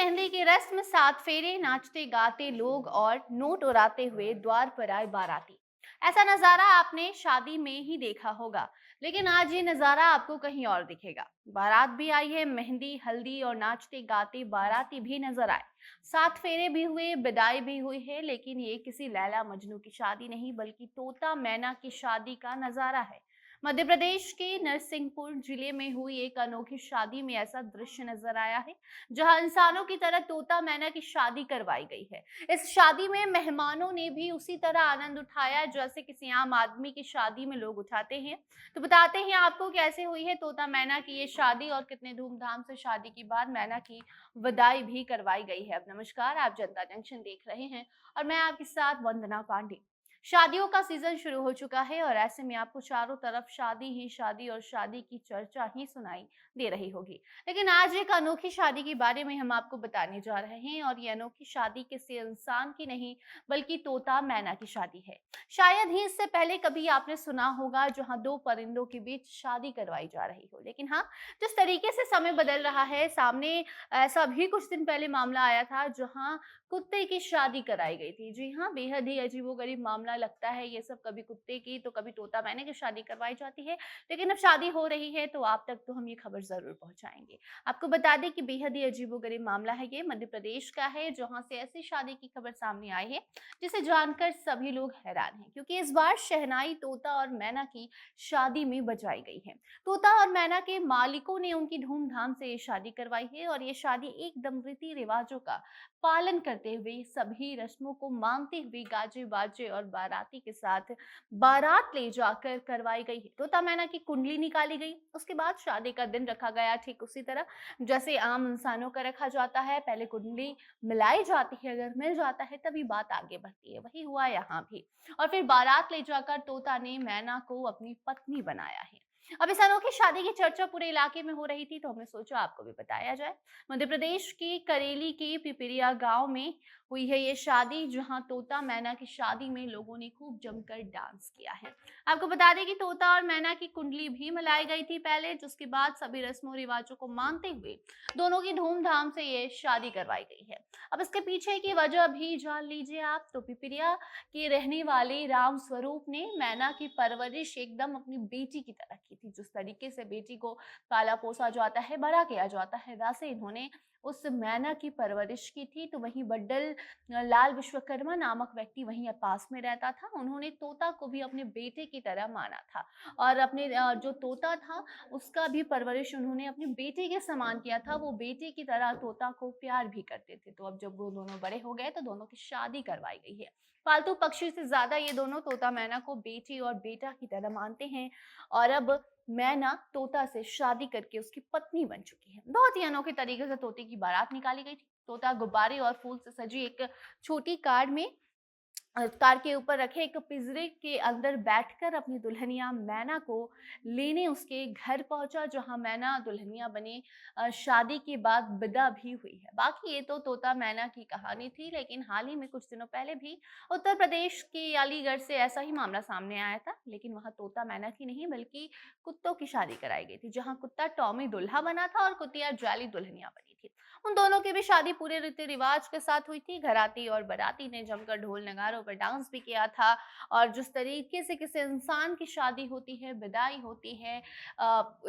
मेहंदी की रस्म, 7 फेरे, नाचते गाते लोग और नोट उड़ाते हुए द्वार पर आए बाराती। ऐसा नजारा आपने शादी में ही देखा होगा, लेकिन आज ये नजारा आपको कहीं और दिखेगा। बारात भी आई है, मेहंदी हल्दी और नाचते गाते बाराती भी नजर आए। 7 फेरे भी हुए, विदाई भी हुई है, लेकिन ये किसी लैला मजनू की शादी नहीं बल्कि तोता मैना की शादी का नजारा है। मध्य प्रदेश के नरसिंहपुर जिले में हुई एक अनोखी शादी में ऐसा दृश्य नजर आया है, जहां इंसानों की तरह तोता मैना की शादी करवाई गई है। इस शादी में मेहमानों ने भी उसी तरह आनंद उठाया जैसे किसी आम आदमी की शादी में लोग उठाते हैं। तो बताते हैं आपको कैसे हुई है तोता मैना की ये शादी और कितने धूमधाम से शादी के बाद मैना की विदाई भी करवाई गई है। अब नमस्कार, आप जनता जंक्शन देख रहे हैं और मैं आपके साथ वंदना पांडे। शादियों का सीजन शुरू हो चुका है और ऐसे में आपको चारों तरफ शादी ही शादी और शादी की चर्चा ही सुनाई दे रही होगी। लेकिन आज एक अनोखी शादी के बारे में हम आपको बताने जा रहे हैं और ये अनोखी शादी किसी इंसान की नहीं बल्कि तोता मैना की शादी है। शायद ही इससे पहले कभी आपने सुना होगा जहां दो परिंदों के बीच शादी करवाई जा रही हो, लेकिन हाँ, जिस तरीके से समय बदल रहा है, सामने ऐसा भी कुछ दिन पहले मामला आया था जहां कुत्ते की शादी कराई गई थी। जी हाँ, बेहद ही अजीबोगरीब मामला लगता है ये सब, कभी कुत्ते की तो कभी तोता मैने की शादी करवाई जाती है। लेकिन अब शादी हो रही है तो आप तक तो हम ये खबर ज़रूर पहुँचाएँगे। आपको बता दें कि बेहद ही अजीबोगरीब मामला है ये, मध्य प्रदेश का है जहाँ से ऐसी शादी की खबर सामने आई है, जिसे जानकर सभी लोग हैरान हैं क्योंकि इस बार शहनाई तोता और मैना की शादी में बजाई गई है। तोता और मैना के मालिकों ने उनकी धूमधाम से ये शादी करवाई है और ये शादी एकदम रीति रिवाजों का पालन करते हुए, सभी रस्मों को मानते हुए गाजे बाजे और बाराती के साथ बारात ले जाकर करवाई गई है। तोता मैना की कुंडली निकाली गई, उसके बाद शादी का दिन रखा गया ठीक उसी तरह जैसे आम इंसानों का रखा जाता है। पहले कुंडली मिलाई जाती है, अगर मिल जाता है तभी बात आगे बढ़ती है। वही हुआ यहाँ भी और फिर बारात ले जाकर तोता ने मैना को अपनी पत्नी बनाया है। अब इस अनोखी शादी की चर्चा पूरे इलाके में हो रही थी तो हमने सोचा आपको भी बताया जाए। मध्य प्रदेश की करेली के पिपरिया गांव में हुई है ये शादी, जहां तोता मैना की शादी में लोगों ने खूब जमकर डांस किया है। आपको बता दें कि तोता और मैना की कुंडली भी मिलाई गई थी पहले, जिसके बाद सभी रस्मों रिवाजों को मानते हुए दोनों की धूमधाम से ये शादी करवाई गई है। अब इसके पीछे की वजह भी जान लीजिए आप। तो पिपरिया के रहने वाले राम स्वरूप ने मैना की परवरिश एकदम अपनी बेटी की तरह की थी। जिस तरीके से बेटी को पाला पोसा जाता है, बड़ा किया जाता है, वैसे इन्होंने उस मैना की परवरिश की थी। तो वहीं बड्डल लाल विश्वकर्मा नामक व्यक्ति वहीं पास में रहता था। उन्होंने तोता को भी अपने बेटे की तरह माना था और अपने जो तोता था उसका भी परवरिश उन्होंने अपने बेटे के समान किया था। वो बेटे की तरह तोता को प्यार भी करते थे। तो अब जब वो दोनों बड़े हो गए तो दोनों की शादी करवाई गई है। पालतू पक्षी से ज्यादा ये दोनों तोता मैना को बेटी और बेटा की तरह मानते हैं और अब मैना तोता से शादी करके उसकी पत्नी बन चुकी है। बहुत ही अनोखे तरीके से तोते की बारात निकाली गई थी। तोता गुब्बारे और फूल से सजी एक छोटी कार में कार के ऊपर रखे एक पिंजरे के अंदर बैठकर अपनी दुल्हनिया मैना को लेने उसके घर पहुंचा, जहां मैना दुल्हनिया बने। शादी के बाद विदा भी हुई है। बाकी ये तो तोता मैना की कहानी थी, लेकिन हाल ही में कुछ दिनों पहले भी उत्तर प्रदेश के अलीगढ़ से ऐसा ही मामला सामने आया था, लेकिन वहां तोता मैना की नहीं बल्कि कुत्तों की शादी कराई गई थी, जहां कुत्ता टॉमी दुल्हा बना था और कुतिया जाली दुल्हनिया बनी थी। उन दोनों की भी शादी पूरे रीति रिवाज के साथ हुई थी। घराती और बाराती ने जमकर ढोल नगारों पर डांस भी किया था और जिस तरीके से किसी इंसान की शादी होती है, विदाई होती है,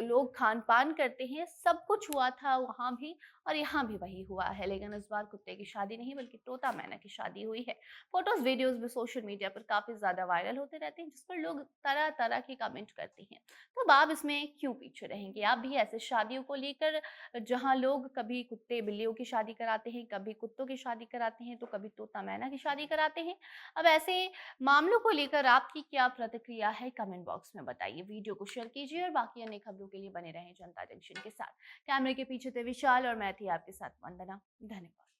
लोग खान पान करते हैं, सब कुछ हुआ था वहां भी और यहाँ भी वही हुआ है। लेकिन इस बार कुत्ते की शादी नहीं बल्कि तोता मैना की शादी हुई है। फोटोज वीडियोज भी सोशल मीडिया पर काफी ज्यादा वायरल होते रहते हैं, जिस पर लोग तरह तरह के कमेंट करते हैं। तो अब आप इसमें क्यों पीछे रहेंगे? आप भी ऐसे शादियों को लेकर, जहाँ लोग कभी कुत्ते बिल्लियों की शादी कराते हैं, कभी कुत्तों की शादी कराते हैं, तो कभी तोता मैना की शादी कराते हैं। अब ऐसे मामलों को लेकर आपकी क्या प्रतिक्रिया है, कमेंट बॉक्स में बताइए। वीडियो को शेयर कीजिए और बाकी अन्य खबरों के लिए बने रहें जनता जंक्शन के साथ। कैमरे के पीछे थे विशाल और मैं थी आपके साथ वंदना। धन्यवाद।